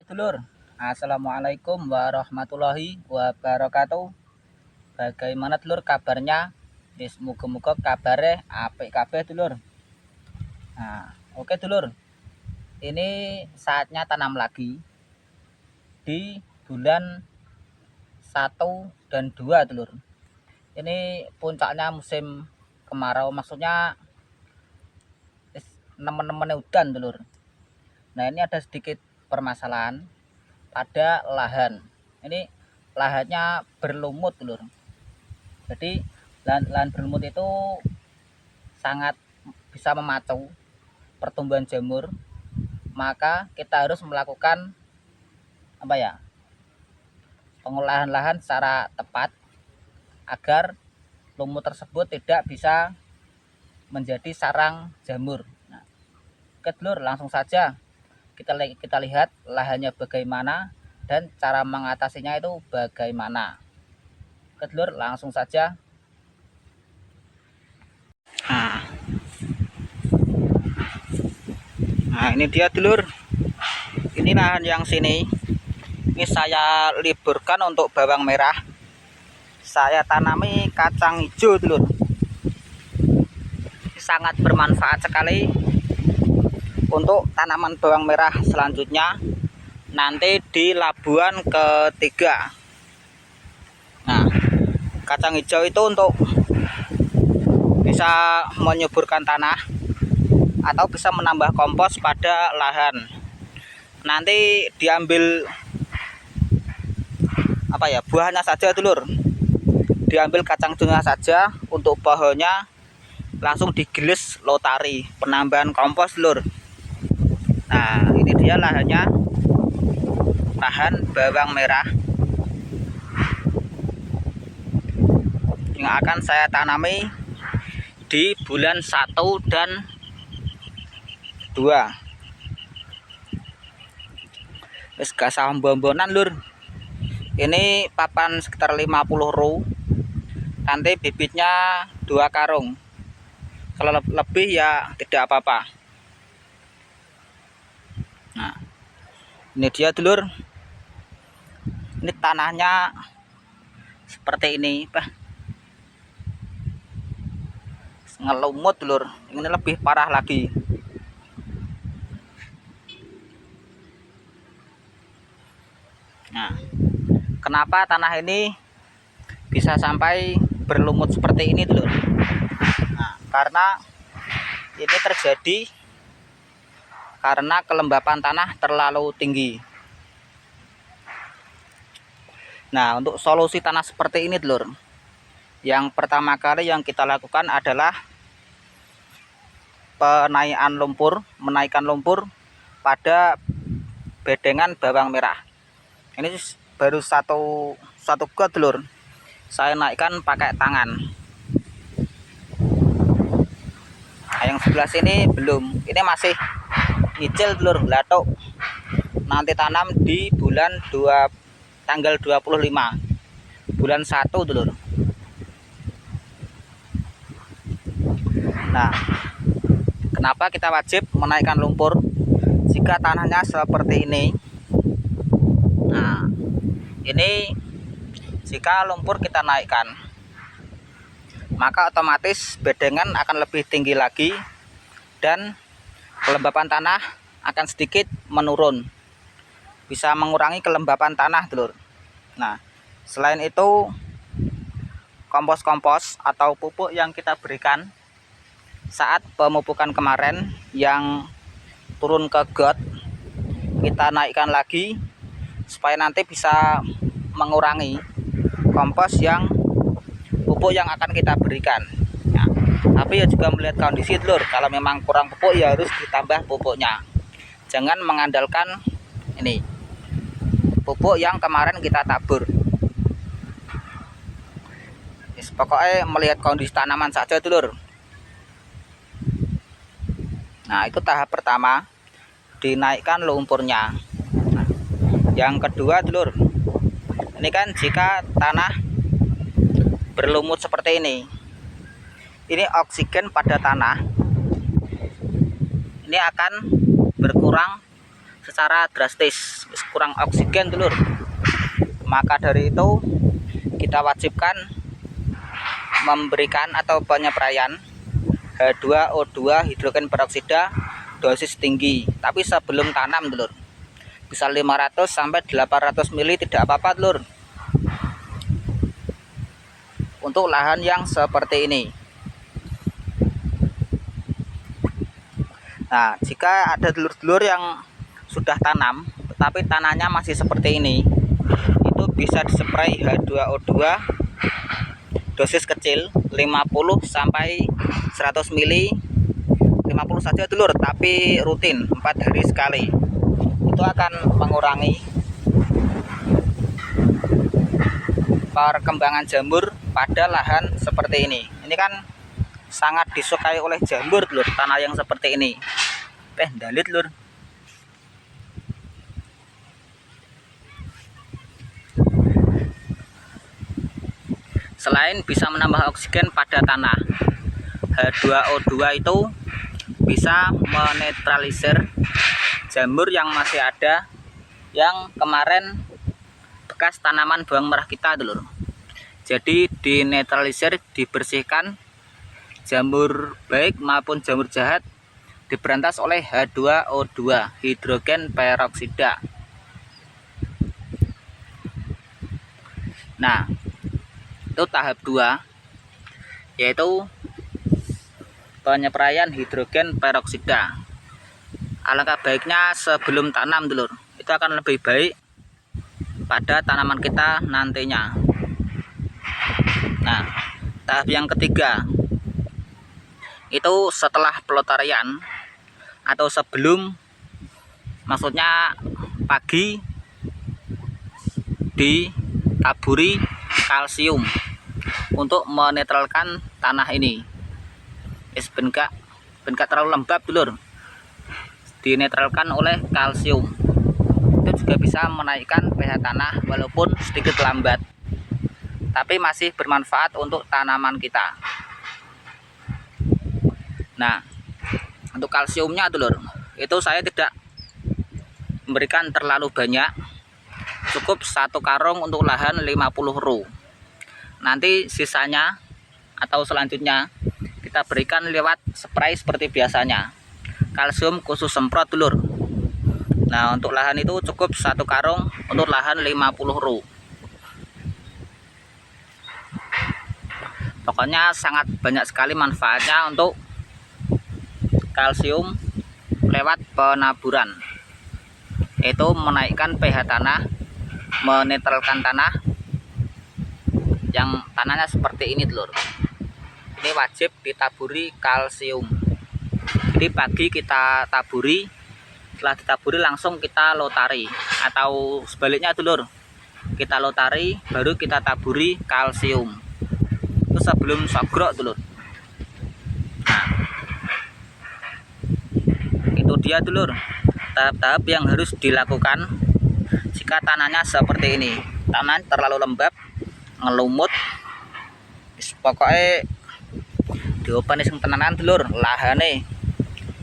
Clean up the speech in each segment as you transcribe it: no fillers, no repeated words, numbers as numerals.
Dulur, assalamualaikum warahmatullahi wabarakatuh. Bagaimana dulur kabarnya? Muga-muga kabare apik kabeh dulur. Nah, oke dulur. Ini saatnya tanam lagi di bulan 1 dan 2 dulur. Ini puncaknya musim kemarau, maksudnya nemen-nemen udan dulur. Nah, ini ada sedikit permasalahan pada lahan. Ini lahannya berlumut dulur. Jadi lahan berlumut itu sangat bisa memacu pertumbuhan jamur. Maka kita harus melakukan pengolahan lahan secara tepat agar lumut tersebut tidak bisa menjadi sarang jamur. Nah, oke dulur, langsung saja kita lihat lahannya bagaimana dan cara mengatasinya itu bagaimana. Oke dulur, langsung saja. Nah, ini dia dulur. Ini lahan yang sini. Ini saya liburkan untuk bawang merah. Saya tanami kacang hijau dulur. Ini sangat bermanfaat sekali untuk tanaman bawang merah selanjutnya nanti di labuan ketiga. Nah, kacang hijau itu untuk bisa menyuburkan tanah atau bisa menambah kompos pada lahan. Nanti diambil buahnya saja dulur. Diambil kacang hijaunya saja, untuk pohonnya langsung digilis lotari, penambahan kompos dulur. Nah, ini dia lahannya, lahan bawang merah yang akan saya tanami di bulan 1 dan 2. Wis gasah bombonan lur. Ini papan sekitar 50 ru. Nanti bibitnya 2 karung. Kalau lebih ya tidak apa-apa. Nah, ini dia dulur. Ini tanahnya seperti ini, ngelumut dulur. Ini lebih parah lagi. Nah, kenapa tanah ini bisa sampai berlumut seperti ini dulur? Nah, karena ini terjadi karena kelembapan tanah terlalu tinggi. Nah, untuk solusi tanah seperti ini dulur, yang pertama kali yang kita lakukan adalah menaikkan lumpur pada bedengan bawang merah. Ini baru satu got dulur. Saya naikkan pakai tangan. Nah, yang sebelah sini belum. Ini masih nyicil dulur, latuk. Nanti tanam di bulan 2 tanggal 25 bulan 1 dulur. Nah, kenapa kita wajib menaikkan lumpur jika tanahnya seperti ini? Nah, ini jika lumpur kita naikkan, maka otomatis bedengan akan lebih tinggi lagi dan kelembapan tanah akan sedikit menurun, bisa mengurangi kelembapan tanah dulur. Nah, selain itu kompos-kompos atau pupuk yang kita berikan saat pemupukan kemarin yang turun ke got, kita naikkan lagi supaya nanti bisa mengurangi kompos pupuk yang akan kita berikan. Nah, tapi ya juga melihat kondisi dulur, kalau memang kurang pupuk ya harus ditambah pupuknya. Jangan mengandalkan ini pupuk yang kemarin kita tabur. Pokoknya melihat kondisi tanaman saja dulur. Nah, itu tahap pertama, dinaikkan lumpurnya. Nah, yang kedua dulur, ini kan jika tanah berlumut seperti ini oksigen pada tanah ini akan berkurang secara drastis, kurang oksigen dulur. Maka dari itu kita wajibkan memberikan atau penyepraian H2O2 hidrogen peroksida dosis tinggi, tapi sebelum tanam dulur. Bisa 500 sampai 800 ml tidak apa-apa dulur. Untuk lahan yang seperti ini. Nah, jika ada dulur-dulur yang sudah tanam tetapi tanahnya masih seperti ini, itu bisa dispray H2O2 dosis kecil 50 sampai 100 ml. 50 saja dulur, tapi rutin 4 hari sekali. Itu akan mengurangi perkembangan jamur pada lahan seperti ini. Ini kan sangat disukai oleh jamur dulur, tanah yang seperti ini. Dalit lur. Selain bisa menambah oksigen pada tanah, H2O2 itu bisa menetralisir jamur yang masih ada, yang kemarin bekas tanaman bawang merah kita dulur. Jadi dinetralisir, dibersihkan, jamur baik maupun jamur jahat diberantas oleh H2O2 hidrogen peroksida. Nah, itu tahap 2, yaitu penyepraian hidrogen peroksida. Alangkah baiknya sebelum tanam dulur, itu akan lebih baik pada tanaman kita nantinya. Nah, tahap yang ketiga itu setelah pelotarian atau sebelum, maksudnya pagi, ditaburi kalsium untuk menetralkan tanah ini. Benka terlalu lembab dulur, dinetralkan oleh kalsium. Itu juga bisa menaikkan pH tanah walaupun sedikit lambat, tapi masih bermanfaat untuk tanaman kita. Nah, untuk kalsiumnya dulur, itu saya tidak memberikan terlalu banyak, cukup 1 karung untuk lahan 50 ru. Nanti sisanya atau selanjutnya kita berikan lewat spray seperti biasanya, kalsium khusus semprot dulur. Nah, untuk lahan itu cukup 1 karung untuk lahan 50 ru. Pokoknya sangat banyak sekali manfaatnya untuk kalsium lewat penaburan, yaitu menaikkan pH tanah, menetralkan tanah yang tanahnya seperti ini dulur. Ini wajib ditaburi kalsium. Jadi pagi kita taburi, setelah ditaburi langsung kita lotari, atau sebaliknya dulur, kita lotari baru kita taburi kalsium. Itu sebelum sogrok dulur. Itu dia dulur, tahap-tahap yang harus dilakukan jika tanahnya seperti ini. Tanah terlalu lembab, ngelumut, pokoknya diopen sing tenanan dulur lahane,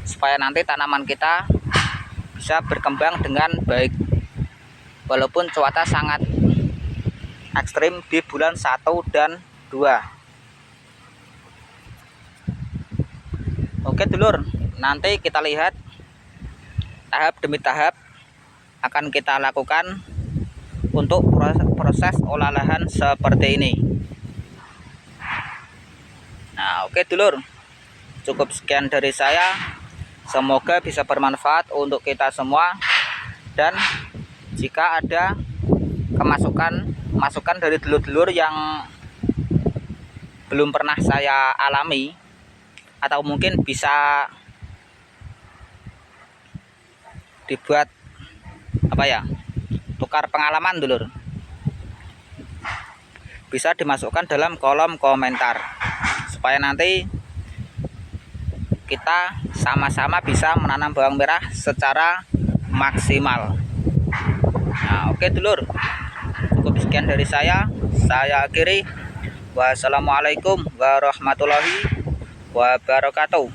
supaya nanti tanaman kita bisa berkembang dengan baik walaupun cuaca sangat ekstrim di bulan 1 dan 2. Oke dulur, nanti kita lihat tahap demi tahap akan kita lakukan untuk proses olah lahan seperti ini. Nah, oke dulur, cukup sekian dari saya. Semoga bisa bermanfaat untuk kita semua, dan jika ada masukan dari dulur-dulur yang belum pernah saya alami, atau mungkin bisa dibuat tukar pengalaman dulur, bisa dimasukkan dalam kolom komentar supaya nanti kita sama-sama bisa menanam bawang merah secara maksimal. Nah, oke dulur, cukup sekian dari saya akhiri. Wassalamualaikum warahmatullahi wabarakatuh.